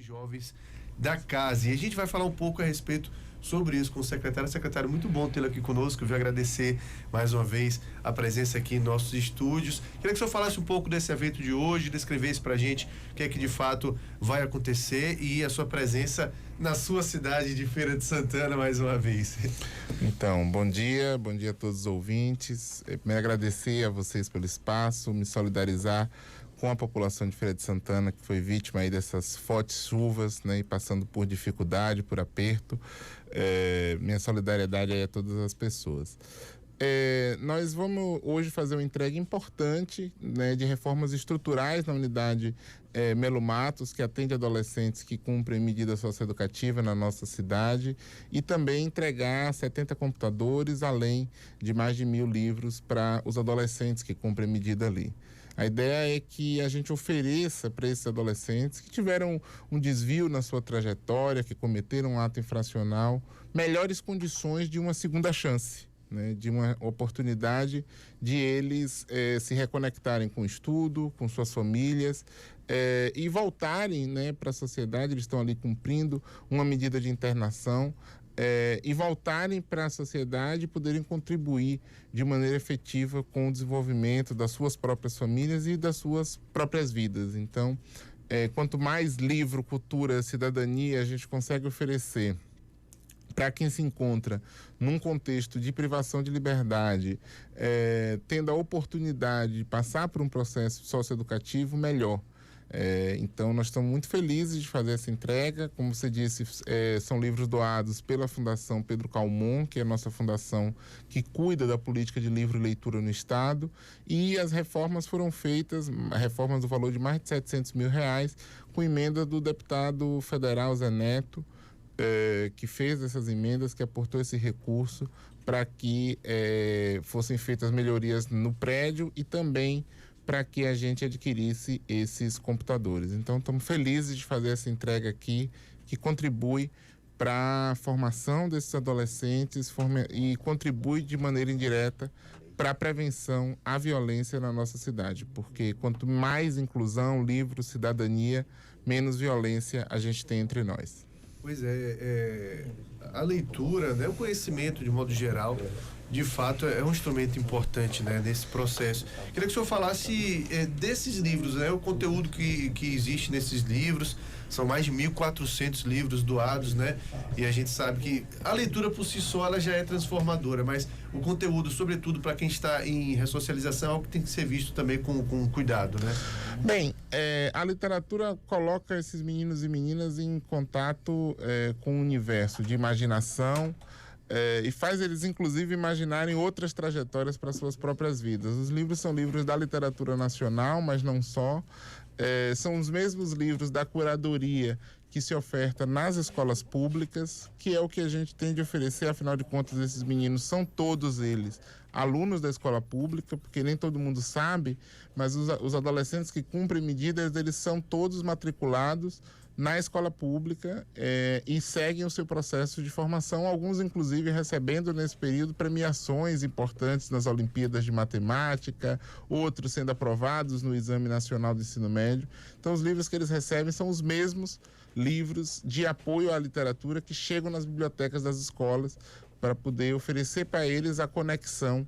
jovens da casa. E a gente vai falar um pouco a respeito sobre isso com o secretário. Secretário, muito bom tê-lo aqui conosco. Eu vou agradecer mais uma vez a presença aqui em nossos estúdios. Queria que o senhor falasse um pouco desse evento de hoje, descrevesse pra gente o que é que de fato vai acontecer e a sua presença na sua cidade de Feira de Santana mais uma vez. Então, bom dia a todos os ouvintes. Me agradecer a vocês pelo espaço, me solidarizar com a população de Feira de Santana, que foi vítima aí dessas fortes chuvas, né, e passando por dificuldade, por aperto. Minha solidariedade aí a todas as pessoas. Nós vamos hoje fazer uma entrega importante, né, de reformas estruturais na unidade Melo Matos, que atende adolescentes que cumprem medida socioeducativa na nossa cidade, e também entregar 70 computadores, além de mais de 1.000 livros para os adolescentes que cumprem medida ali. A ideia é que a gente ofereça para esses adolescentes que tiveram um desvio na sua trajetória, que cometeram um ato infracional, melhores condições de uma segunda chance, né, de uma oportunidade de eles se reconectarem com o estudo, com suas famílias e voltarem, né, para a sociedade. Eles estão ali cumprindo uma medida de internação e voltarem para a sociedade e poderem contribuir de maneira efetiva com o desenvolvimento das suas próprias famílias e das suas próprias vidas. Então, quanto mais livro, cultura, cidadania a gente consegue oferecer para quem se encontra num contexto de privação de liberdade, tendo a oportunidade de passar por um processo socioeducativo, melhor. Então nós estamos muito felizes de fazer essa entrega. Como você disse, são livros doados pela Fundação Pedro Calmon, que é a nossa fundação que cuida da política de livro e leitura no estado, e as reformas foram feitas, reformas do valor de mais de R$700 mil, com emenda do deputado federal Zé Neto, que fez essas emendas, que aportou esse recurso para que fossem feitas melhorias no prédio e também para que a gente adquirisse esses computadores. Então, estamos felizes de fazer essa entrega aqui, que contribui para a formação desses adolescentes e contribui de maneira indireta para a prevenção à violência na nossa cidade, porque quanto mais inclusão, livro, cidadania, menos violência a gente tem entre nós. Pois a leitura, né, o conhecimento de modo geral, de fato é um instrumento importante, né, nesse processo. Queria que o senhor falasse desses livros, né, o conteúdo que existe nesses livros. São mais de 1.400 livros doados, né? E a gente sabe que a leitura por si só ela já é transformadora, mas o conteúdo, sobretudo para quem está em ressocialização, é algo que tem que ser visto também com cuidado, né? Bem, a literatura coloca esses meninos e meninas em contato com o universo de imaginação, e faz eles, inclusive, imaginarem outras trajetórias para suas próprias vidas. Os livros são livros da literatura nacional, mas não só. São os mesmos livros da curadoria que se oferta nas escolas públicas, que é o que a gente tem de oferecer. Afinal de contas, esses meninos são todos eles alunos da escola pública, porque nem todo mundo sabe, mas os adolescentes que cumprem medidas, eles são todos matriculados na escola pública e seguem o seu processo de formação, alguns inclusive recebendo nesse período premiações importantes nas Olimpíadas de Matemática, outros sendo aprovados no Exame Nacional do Ensino Médio. Então os livros que eles recebem são os mesmos livros de apoio à literatura que chegam nas bibliotecas das escolas para poder oferecer para eles a conexão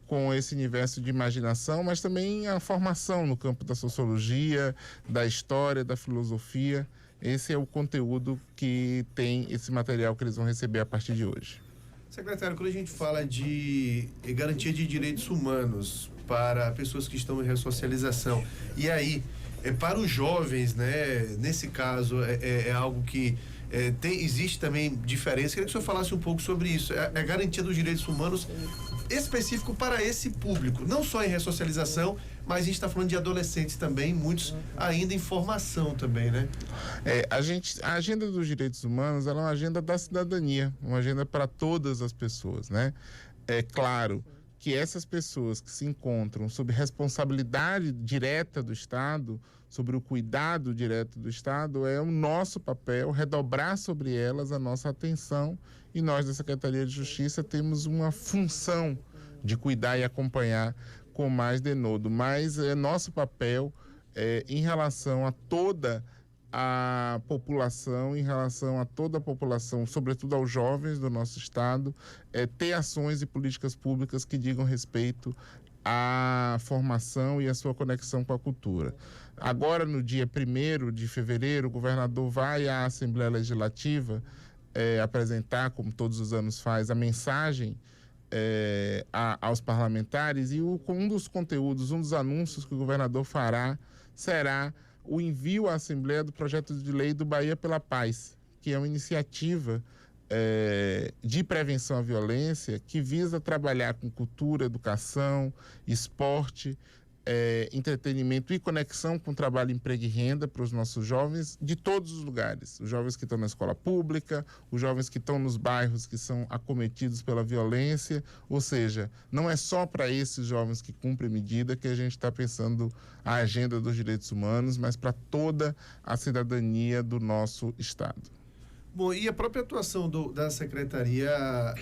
com esse universo de imaginação, mas também a formação no campo da sociologia, da história, da filosofia. Esse é o conteúdo que tem esse material que eles vão receber a partir de hoje. Secretário, quando a gente fala de garantia de direitos humanos para pessoas que estão em ressocialização, e aí, para os jovens, né, nesse caso, é algo que existe também diferença. Queria que o senhor falasse um pouco sobre isso. A garantia dos direitos humanos específico para esse público, não só em ressocialização, mas a gente está falando de adolescentes também, muitos ainda em formação também, né? A agenda dos direitos humanos, ela é uma agenda da cidadania, uma agenda para todas as pessoas, né? É claro que essas pessoas que se encontram sob responsabilidade direta do Estado, sobre o cuidado direto do Estado, é o nosso papel redobrar sobre elas a nossa atenção, e nós da Secretaria de Justiça temos uma função de cuidar e acompanhar com mais denodo, mas é nosso papel em relação a toda à população, em relação a toda a população, sobretudo aos jovens do nosso estado, ter ações e políticas públicas que digam respeito à formação e à sua conexão com a cultura. Agora, no dia 1º de fevereiro, o governador vai à Assembleia Legislativa apresentar, como todos os anos faz, a mensagem aos parlamentares, e um dos conteúdos, um dos anúncios que o governador fará será o envio à Assembleia do projeto de lei do Bahia pela Paz, que é uma iniciativa de prevenção à violência que visa trabalhar com cultura, educação, esporte, entretenimento e conexão com trabalho, emprego e renda para os nossos jovens de todos os lugares. Os jovens que estão na escola pública, os jovens que estão nos bairros que são acometidos pela violência, ou seja, não é só para esses jovens que cumprem medida que a gente está pensando a agenda dos direitos humanos, mas para toda a cidadania do nosso estado. Bom, e a própria atuação da Secretaria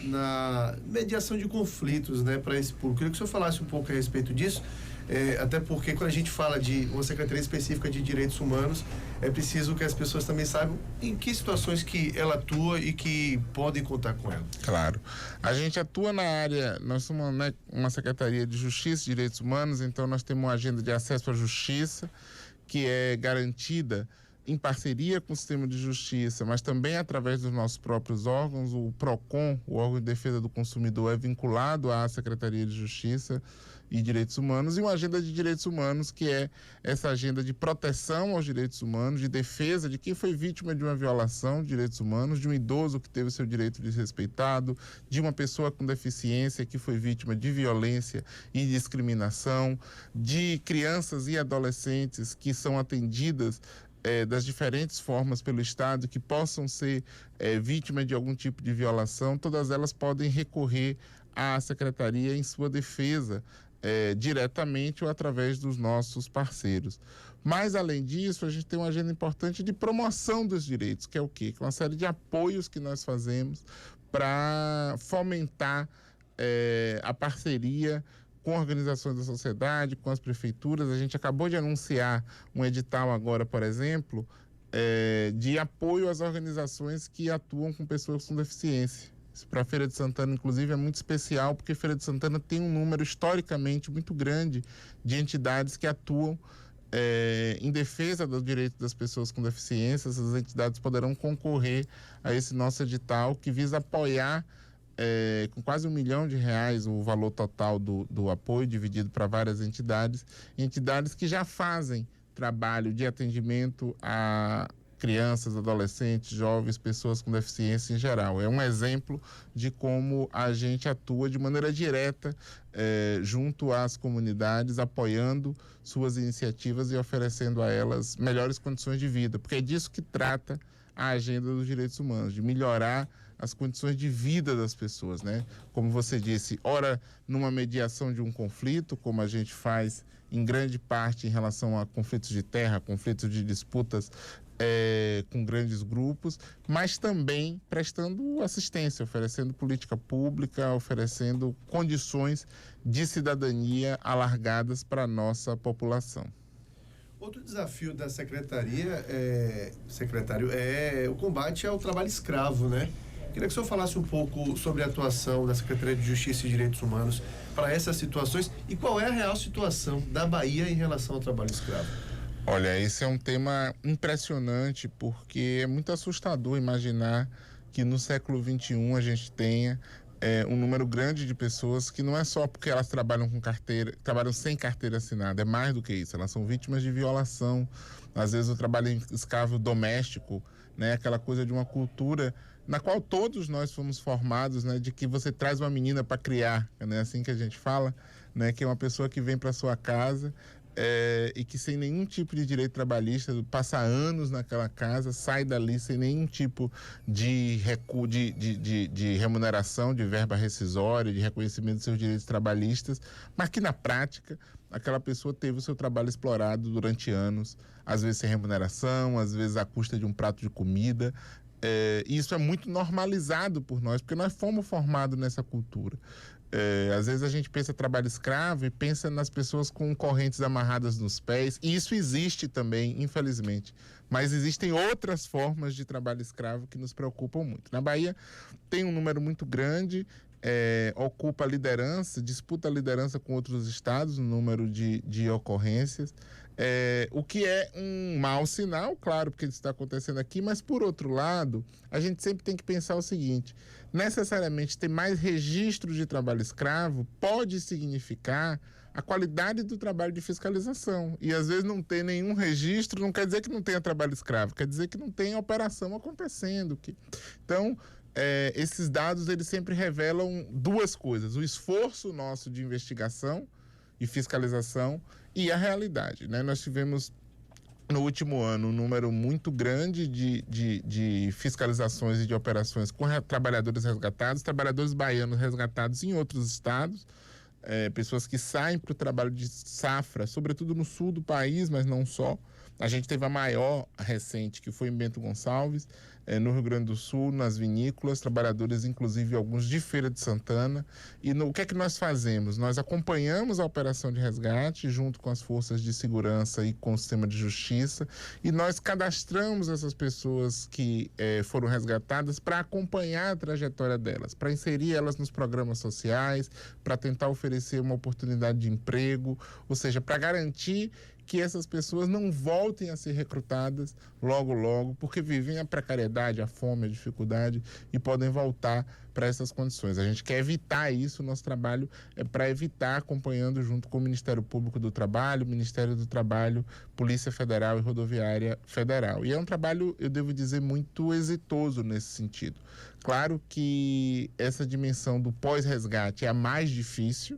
na mediação de conflitos, né, para esse público? Queria que o senhor falasse um pouco a respeito disso, até porque quando a gente fala de uma Secretaria específica de Direitos Humanos, é preciso que as pessoas também saibam em que situações que ela atua e que podem contar com ela. Claro. A gente atua na área, nós somos uma Secretaria de Justiça e Direitos Humanos, então nós temos uma agenda de acesso à justiça, que é garantida em parceria com o sistema de justiça, mas também através dos nossos próprios órgãos. O PROCON, o órgão de defesa do consumidor, é vinculado à Secretaria de Justiça e Direitos Humanos, e uma agenda de direitos humanos, que é essa agenda de proteção aos direitos humanos, de defesa de quem foi vítima de uma violação de direitos humanos, de um idoso que teve seu direito desrespeitado, de uma pessoa com deficiência que foi vítima de violência e discriminação, de crianças e adolescentes que são atendidas das diferentes formas pelo Estado, que possam ser vítimas de algum tipo de violação. Todas elas podem recorrer à Secretaria em sua defesa, diretamente ou através dos nossos parceiros. Mas, além disso, a gente tem uma agenda importante de promoção dos direitos, que é o quê? Que é uma série de apoios que nós fazemos para fomentar a parceria com organizações da sociedade, com as prefeituras. A gente acabou de anunciar um edital agora, por exemplo, de apoio às organizações que atuam com pessoas com deficiência. Isso para a Feira de Santana, inclusive, é muito especial, porque a Feira de Santana tem um número historicamente muito grande de entidades que atuam em defesa dos direitos das pessoas com deficiência. Essas entidades poderão concorrer a esse nosso edital, que visa apoiar com quase R$1 milhão o valor total do apoio, dividido para várias entidades que já fazem trabalho de atendimento a crianças, adolescentes, jovens, pessoas com deficiência em geral. É um exemplo de como a gente atua de maneira direta junto às comunidades, apoiando suas iniciativas e oferecendo a elas melhores condições de vida, porque é disso que trata a agenda dos direitos humanos, de melhorar as condições de vida das pessoas, né? Como você disse, ora numa mediação de um conflito, como a gente faz em grande parte em relação a conflitos de terra, conflitos de disputas com grandes grupos, mas também prestando assistência, oferecendo política pública, oferecendo condições de cidadania alargadas para a nossa população. Outro desafio da secretaria, secretário, é o combate ao trabalho escravo, né? Queria que o senhor falasse um pouco sobre a atuação da Secretaria de Justiça e Direitos Humanos para essas situações e qual é a real situação da Bahia em relação ao trabalho escravo. Olha, esse é um tema impressionante, porque é muito assustador imaginar que no século XXI a gente tenha um número grande de pessoas que não é só porque elas trabalham sem carteira assinada, é mais do que isso, elas são vítimas de violação. Às vezes o trabalho escravo doméstico, né, aquela coisa de uma cultura na qual todos nós fomos formados, né, de que você traz uma menina para criar, né, assim que a gente fala, né, que é uma pessoa que vem para sua casa e que sem nenhum tipo de direito trabalhista passa anos naquela casa, sai dali sem nenhum tipo de remuneração, de verba rescisória, de reconhecimento dos seus direitos trabalhistas, mas que na prática aquela pessoa teve o seu trabalho explorado durante anos, às vezes sem remuneração, às vezes à custa de um prato de comida. E isso é muito normalizado por nós, porque nós fomos formados nessa cultura. Às vezes a gente pensa trabalho escravo e pensa nas pessoas com correntes amarradas nos pés, e isso existe também, infelizmente. Mas existem outras formas de trabalho escravo que nos preocupam muito. Na Bahia tem um número muito grande, ocupa a liderança, disputa a liderança com outros estados no número de ocorrências, o que é um mau sinal, claro, porque isso está acontecendo aqui, mas por outro lado, a gente sempre tem que pensar o seguinte: necessariamente ter mais registro de trabalho escravo pode significar a qualidade do trabalho de fiscalização. E às vezes não ter nenhum registro não quer dizer que não tenha trabalho escravo, quer dizer que não tem operação acontecendo. Então, esses dados eles sempre revelam duas coisas: o esforço nosso de investigação e fiscalização e a realidade, né? Nós tivemos no último ano um número muito grande de fiscalizações e de operações com trabalhadores resgatados, trabalhadores baianos resgatados em outros estados, pessoas que saem para o trabalho de safra, sobretudo no sul do país, mas não só. A gente teve a maior recente, que foi em Bento Gonçalves, no Rio Grande do Sul, nas vinícolas, trabalhadores, inclusive alguns de Feira de Santana. E o que é que nós fazemos? Nós acompanhamos a operação de resgate junto com as forças de segurança e com o sistema de justiça, e nós cadastramos essas pessoas que foram resgatadas para acompanhar a trajetória delas, para inserir elas nos programas sociais, para tentar oferecer uma oportunidade de emprego, ou seja, para garantir que essas pessoas não voltem a ser recrutadas logo, porque vivem a precariedade, a fome, a dificuldade e podem voltar para essas condições. A gente quer evitar isso, nosso trabalho é para evitar, acompanhando junto com o Ministério Público do Trabalho, Ministério do Trabalho, Polícia Federal e Rodoviária Federal. E é um trabalho, eu devo dizer, muito exitoso nesse sentido. Claro que essa dimensão do pós-resgate é a mais difícil,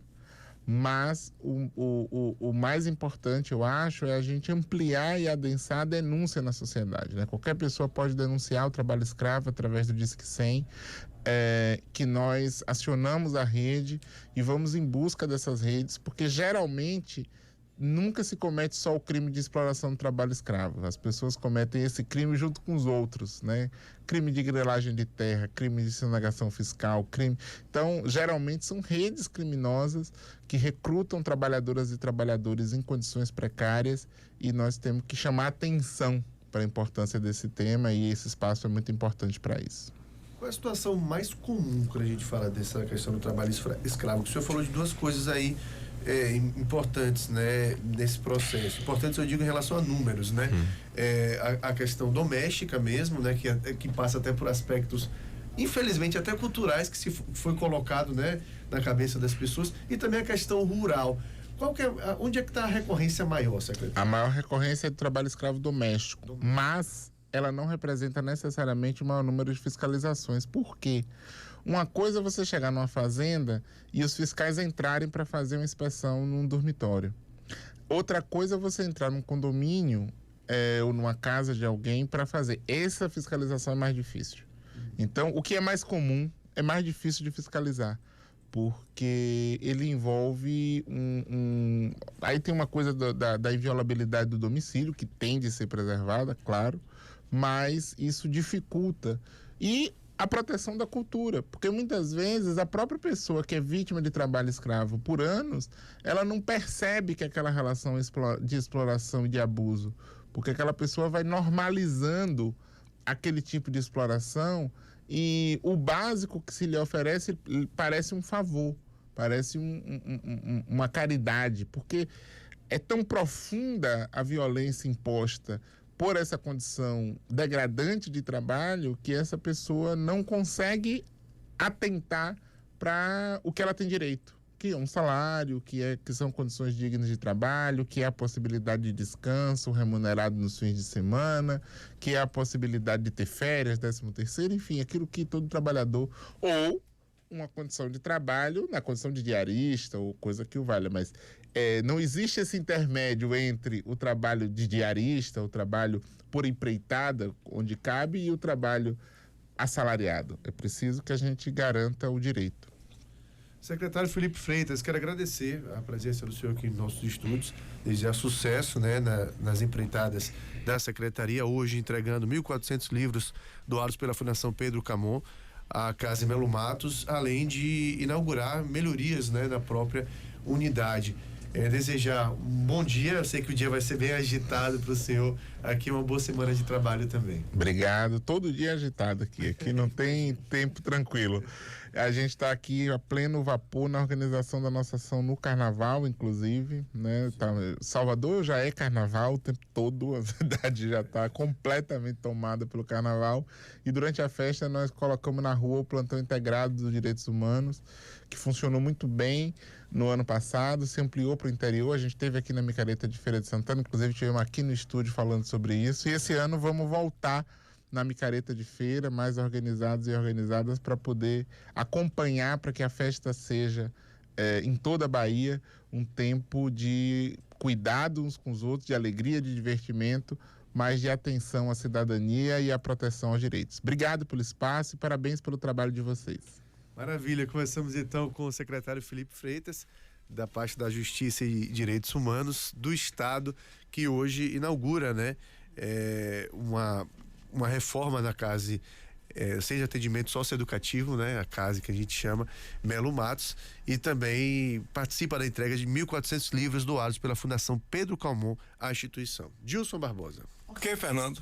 mas o mais importante, eu acho, é a gente ampliar e adensar a denúncia na sociedade, né? Qualquer pessoa pode denunciar o trabalho escravo através do Disque 100, que nós acionamos a rede e vamos em busca dessas redes, porque geralmente nunca se comete só o crime de exploração do trabalho escravo. As pessoas cometem esse crime junto com os outros, né? Crime de grilagem de terra, crime de sonegação fiscal, crime... Então, geralmente são redes criminosas que recrutam trabalhadoras e trabalhadores em condições precárias, e nós temos que chamar atenção para a importância desse tema, e esse espaço é muito importante para isso. Qual é a situação mais comum quando a gente fala dessa questão do trabalho escravo? O senhor falou de duas coisas aí importantes, né, nesse processo. Importantes, eu digo, em relação a números, né? A questão doméstica mesmo, né, que passa até por aspectos, infelizmente, até culturais, que se foi colocado, né, na cabeça das pessoas, e também a questão rural. Onde é que está a recorrência maior, secretário? A maior recorrência é do trabalho escravo doméstico, mas ela não representa necessariamente o maior número de fiscalizações. Por quê? Uma coisa é você chegar numa fazenda e os fiscais entrarem para fazer uma inspeção num dormitório. Outra coisa é você entrar num condomínio ou numa casa de alguém para fazer. Essa fiscalização é mais difícil. Então, o que é mais comum é mais difícil de fiscalizar, porque ele envolve Aí tem uma coisa da inviolabilidade do domicílio, que tem de ser preservada, claro, mas isso dificulta. E a proteção da cultura, porque muitas vezes a própria pessoa que é vítima de trabalho escravo por anos, ela não percebe que aquela relação de exploração e de abuso, porque aquela pessoa vai normalizando aquele tipo de exploração, e o básico que se lhe oferece parece um favor, parece uma caridade, porque é tão profunda a violência imposta por essa condição degradante de trabalho, que essa pessoa não consegue atentar para o que ela tem direito, que é um salário, que são condições dignas de trabalho, que é a possibilidade de descanso remunerado nos fins de semana, que é a possibilidade de ter férias, 13º, enfim, aquilo que todo trabalhador, ou uma condição de trabalho na condição de diarista ou coisa que o valha, mas não existe esse intermédio entre o trabalho de diarista, o trabalho por empreitada, onde cabe, e o trabalho assalariado. É preciso que a gente garanta o direito. Secretário Felipe Freitas, quero agradecer a presença do senhor aqui nos nossos estúdios, desejar sucesso, né, nas empreitadas da Secretaria, hoje entregando 1.400 livros doados pela Fundação Pedro Camon. a Casa Melo Matos, além de inaugurar melhorias, né, na própria unidade. Desejar um bom dia, eu sei que o dia vai ser bem agitado para o senhor, aqui uma boa semana de trabalho também. Obrigado, todo dia agitado aqui não tem tempo tranquilo. A gente está aqui a pleno vapor na organização da nossa ação no Carnaval, inclusive, né? Salvador já é Carnaval o tempo todo, a cidade já está completamente tomada pelo Carnaval, e durante a festa nós colocamos na rua o plantão integrado dos direitos humanos, que funcionou muito bem no ano passado, se ampliou para o interior. A gente teve aqui na Micareta de Feira de Santana, inclusive tivemos aqui no estúdio falando sobre isso, e esse ano vamos voltar na Micareta de Feira, mais organizados e organizadas, para poder acompanhar, para que a festa seja, em toda a Bahia, um tempo de cuidado uns com os outros, de alegria, de divertimento, mas de atenção à cidadania e à proteção aos direitos. Obrigado pelo espaço e parabéns pelo trabalho de vocês. Maravilha, começamos então com o secretário Felipe Freitas, da parte da Justiça e Direitos Humanos do Estado, que hoje inaugura, né, uma reforma na casa, seja atendimento socioeducativo, né, a casa que a gente chama Melo Matos, e também participa da entrega de 1.400 livros doados pela Fundação Pedro Calmon à instituição. Gilson Barbosa. Ok, Fernando.